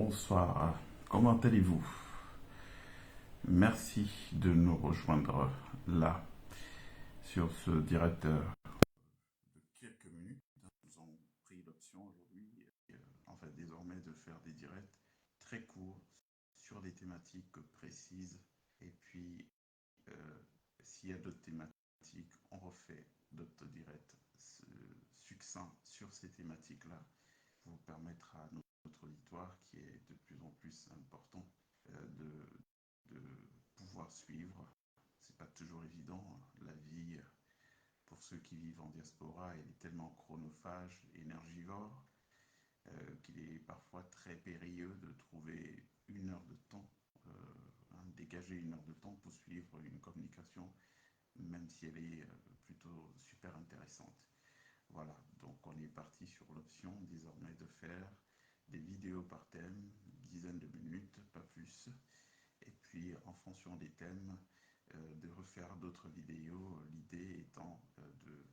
Bonsoir, comment allez-vous? Merci de nous rejoindre là sur ce direct de quelques minutes. Nous avons pris l'option aujourd'hui, en fait désormais, de faire des directs très courts sur des thématiques précises. Et puis, euh, s'il y a d'autres thématiques, on refait d'autres directs succincts sur ces thématiques-là pour permettre à notre auditoire, qui est de plus en plus important, de pouvoir suivre. C'est pas toujours évident, hein. La vie, pour ceux qui vivent en diaspora, elle est tellement chronophage, énergivore, qu'il est parfois très périlleux de trouver une heure de temps, dégager une heure de temps pour suivre une communication, même si elle est plutôt super intéressante. Voilà, donc on est parti sur l'option désormais de faire des vidéos par thème, une dizaine de minutes, pas plus. Et puis en fonction des thèmes, de refaire d'autres vidéos, l'idée étant de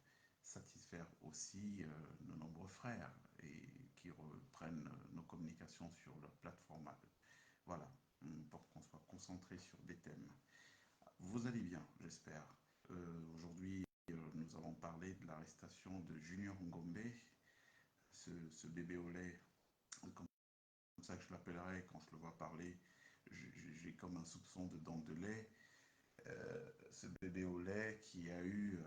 satisfaire aussi nos nombreux frères et qui reprennent nos communications sur leur plateforme. Voilà, pour qu'on soit concentré sur des thèmes. Vous allez bien, j'espère. Aujourd'hui, nous allons parler de l'arrestation de Junior Ngombe, ce bébé au lait, comme ça que je l'appellerai quand je le vois parler. J'ai comme un soupçon de dents de lait. Ce bébé au lait qui a eu,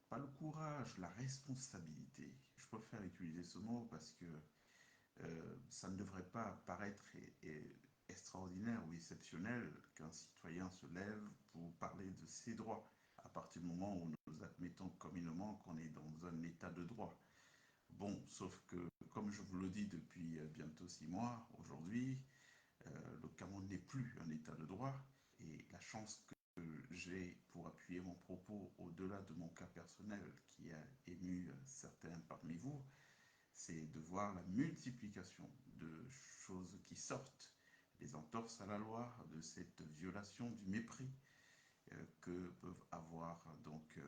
pas le courage, la responsabilité. Je préfère utiliser ce mot parce que ça ne devrait pas paraître extraordinaire ou exceptionnel qu'un citoyen se lève pour parler de ses droits, à partir du moment où nous admettons communément qu'on est dans un état de droit. Bon, sauf que, comme je vous le dis depuis bientôt 6 mois, aujourd'hui, le Cameroun n'est plus un état de droit, et la chance que j'ai pour appuyer mon propos au-delà de mon cas personnel qui a ému certains parmi vous, c'est de voir la multiplication de choses qui sortent, des entorses à la loi, de cette violation du mépris que peuvent avoir donc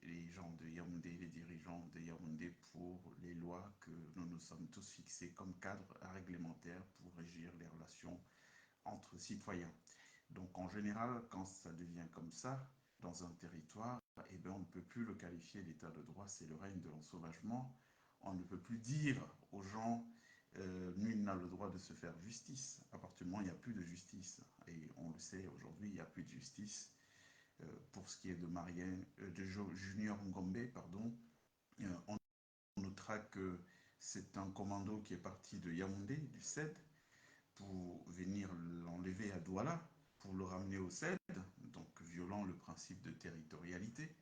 les gens de Yaoundé, les dirigeants de Yaoundé pour les lois que nous nous sommes tous fixées comme cadre réglementaire pour régir les relations entre citoyens. Donc en général, quand ça devient comme ça, dans un territoire, eh bien, on ne peut plus le qualifier d'état de droit, c'est le règne de l'ensauvagement. On ne peut plus dire aux gens, nul n'a le droit de se faire justice. À partir du moment où il n'y a plus de justice, et on le sait aujourd'hui, il n'y a plus de justice. Pour ce qui est de Junior Ngombe, pardon, on notera que c'est un commando qui est parti de Yaoundé, du CED, pour venir l'enlever à Douala, pour le ramener au CED, donc violant le principe de territorialité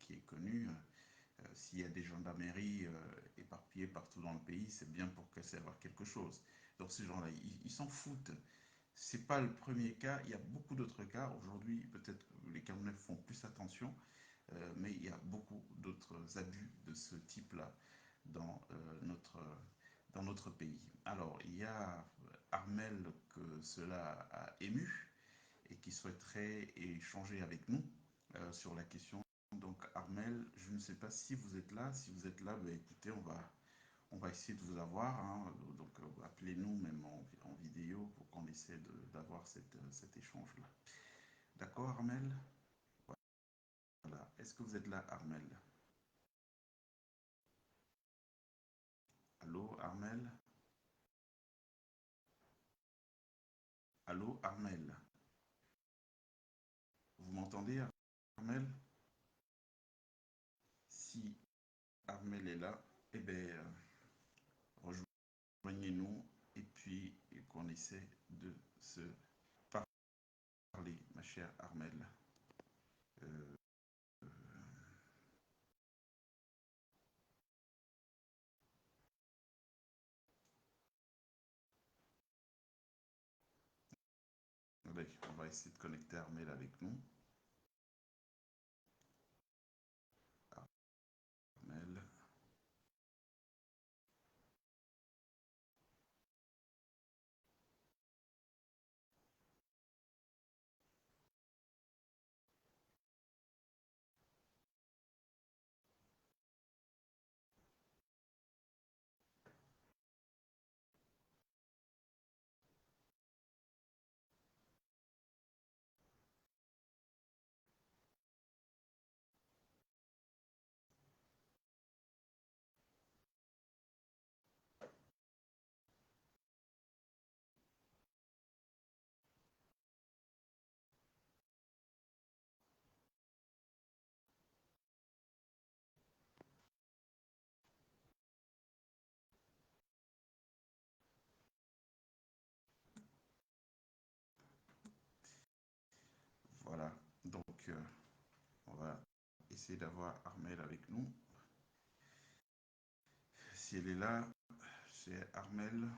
qui est connu. S'il y a des gendarmeries éparpillées partout dans le pays, c'est bien pour qu'elles servent à quelque chose. Donc ces gens-là, ils s'en foutent. C'est pas le premier cas, il y a beaucoup d'autres cas. Aujourd'hui, peut-être que les Camerounais font plus attention, mais il y a beaucoup d'autres abus de ce type-là dans, dans notre pays. Alors, il y a Armel que cela a ému et qui souhaiterait échanger avec nous sur la question. Donc, Armel, je ne sais pas si vous êtes là. Si vous êtes là, ben, écoutez, on va essayer de vous avoir, hein. Donc, appelez-nous même en vidéo pour qu'on essaie d'avoir cet échange-là. D'accord, Armel? Voilà. Est-ce que vous êtes là, Armel? Allô, Armel? Allô, Armel? Vous m'entendez, Armel? Si Armel est là, eh bien, rejoignez-nous et puis qu'on essaie de se parler, ma chère Armel. Euh, on va essayer de connecter Armel avec nous. Armel. Donc, on va essayer d'avoir Armelle avec nous. Si elle est là, c'est Armelle.